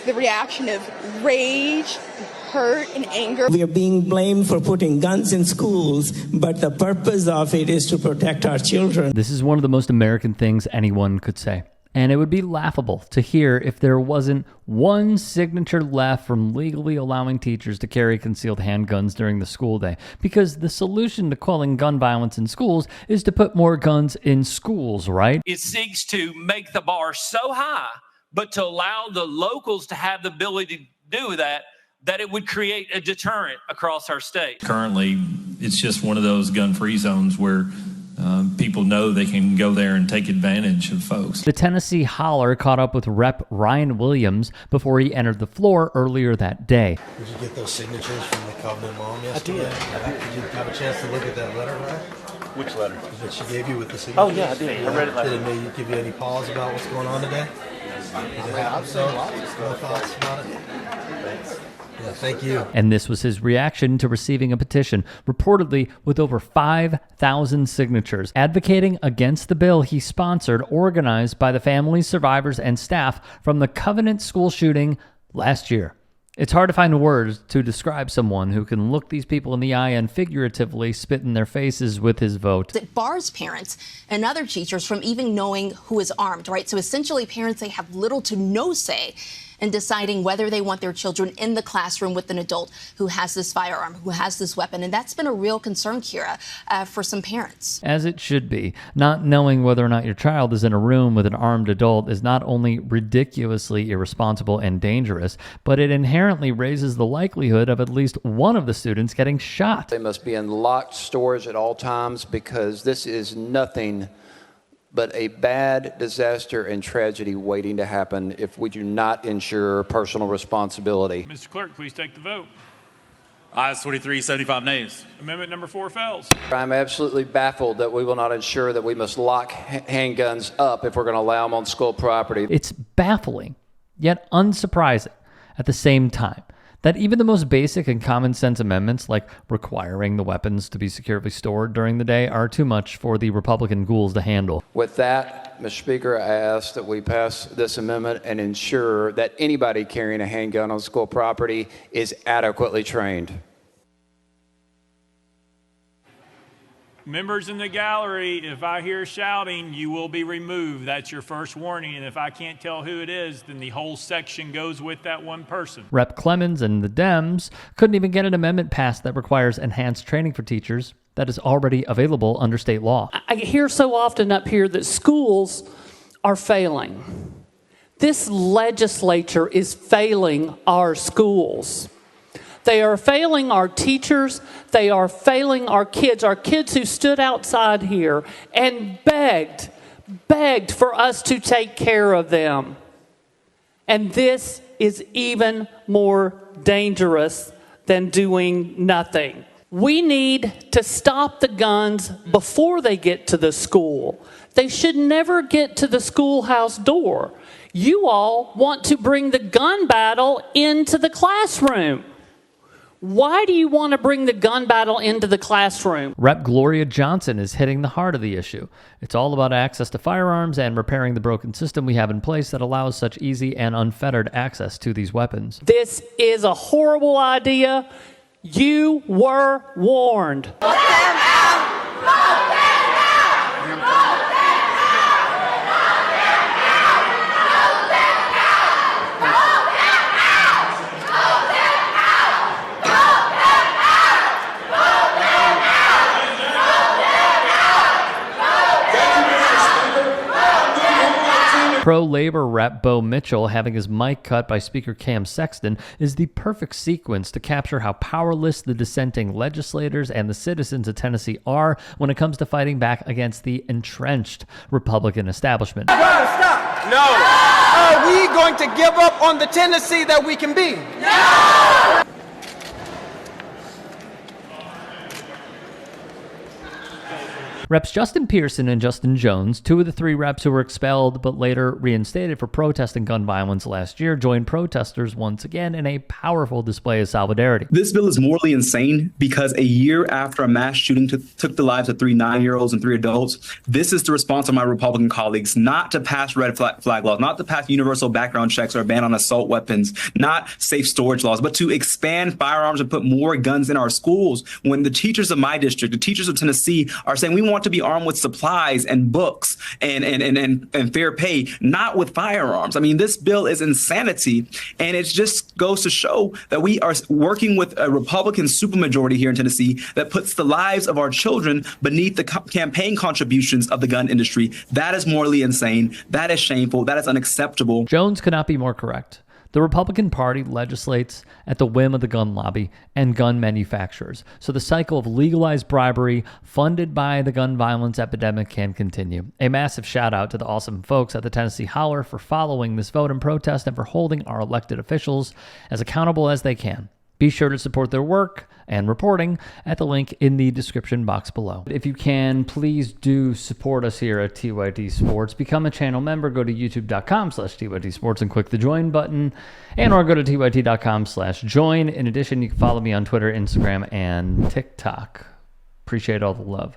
is the reaction of rage, hurt, and anger. We are being blamed for putting guns in schools, but the purpose of it is to protect our children. This is one of the most American things anyone could say. And it would be laughable to hear if there wasn't one signature left from legally allowing teachers to carry concealed handguns during the school day. Because the solution to quelling gun violence in schools is to put more guns in schools, right? It seeks to make the bar so high, but to allow the locals to have the ability to do that it would create a deterrent across our state. Currently, it's just one of those gun-free zones where people know they can go there and take advantage of folks. The Tennessee Holler caught up with Rep. Ryan Williams before he entered the floor earlier that day. Did you get those signatures from the Covenant mom yesterday? I did. Did you have a chance to look at that letter, right? Which letter? That she gave you with the signatures? Oh, yeah, I did. I read it. Did it maybe give you any pause about what's going on today? I've seen lots of stuff. No thoughts about it? Yeah, thank you. And this was his reaction to receiving a petition, reportedly with over 5,000 signatures, advocating against the bill he sponsored, organized by the families, survivors, and staff from the Covenant school shooting last year. It's hard to find words to describe someone who can look these people in the eye and figuratively spit in their faces with his vote. It bars parents and other teachers from even knowing who is armed, right? So essentially, parents, they have little to no say in deciding whether they want their children in the classroom with an adult who has this firearm, who has this weapon. And that's been a real concern, Kira, for some parents. As it should be. Not knowing whether or not your child is in a room with an armed adult is not only ridiculously irresponsible and dangerous, but it inherently raises the likelihood of at least one of the students getting shot. They must be in locked storage at all times because this is nothing but a bad disaster and tragedy waiting to happen if we do not ensure personal responsibility. Mr. Clerk, please take the vote. Ayes 23, 75 nays. Amendment number 4 fails. I'm absolutely baffled that we will not ensure that we must lock handguns up if we're going to allow them on school property. It's baffling, yet unsurprising at the same time, that even the most basic and common sense amendments, like requiring the weapons to be securely stored during the day, are too much for the Republican ghouls to handle. With that, Mr. Speaker, I ask that we pass this amendment and ensure that anybody carrying a handgun on school property is adequately trained. Members in the gallery, if I hear shouting, you will be removed. That's your first warning. And if I can't tell who it is, then the whole section goes with that one person. Rep. Clemens and the Dems couldn't even get an amendment passed that requires enhanced training for teachers that is already available under state law. I hear so often up here that schools are failing. This legislature is failing our schools. They are failing our teachers. They are failing our kids who stood outside here and begged for us to take care of them. And this is even more dangerous than doing nothing. We need to stop the guns before they get to the school. They should never get to the schoolhouse door. You all want to bring the gun battle into the classroom. Why do you want to bring the gun battle into the classroom? Rep. Gloria Johnson is hitting the heart of the issue. It's all about access to firearms and repairing the broken system we have in place that allows such easy and unfettered access to these weapons. This is a horrible idea. You were warned. Vote them out! Vote them out! Vote them out! Pro-labor Rep. Bo Mitchell having his mic cut by Speaker Cam Sexton is the perfect sequence to capture how powerless the dissenting legislators and the citizens of Tennessee are when it comes to fighting back against the entrenched Republican establishment. Stop! No! Are we going to give up on the Tennessee that we can be? No! Reps Justin Pearson and Justin Jones, two of the three reps who were expelled but later reinstated for protesting gun violence last year, joined protesters once again in a powerful display of solidarity. This bill is morally insane because a year after a mass shooting took the lives of 3 9-year-olds and 3 adults, this is the response of my Republican colleagues not to pass red flag laws, not to pass universal background checks or a ban on assault weapons, not safe storage laws, but to expand firearms and put more guns in our schools. When the teachers of my district, the teachers of Tennessee, are saying we want to be armed with supplies and books and fair pay, not with firearms. I mean, this bill is insanity, and it just goes to show that we are working with a Republican supermajority here in Tennessee that puts the lives of our children beneath the campaign contributions of the gun industry. That is morally insane. That is shameful. That is unacceptable. Jones could not be more correct. The Republican Party legislates at the whim of the gun lobby and gun manufacturers, so the cycle of legalized bribery funded by the gun violence epidemic can continue. A massive shout out to the awesome folks at the Tennessee Holler for following this vote and protest and for holding our elected officials as accountable as they can. Be sure to support their work and reporting at the link in the description box below. If you can, please do support us here at TYT Sports. Become a channel member. Go to youtube.com/TYT Sports and click the join button, or go to TYT.com/join. In addition, you can follow me on Twitter, Instagram, and TikTok. Appreciate all the love.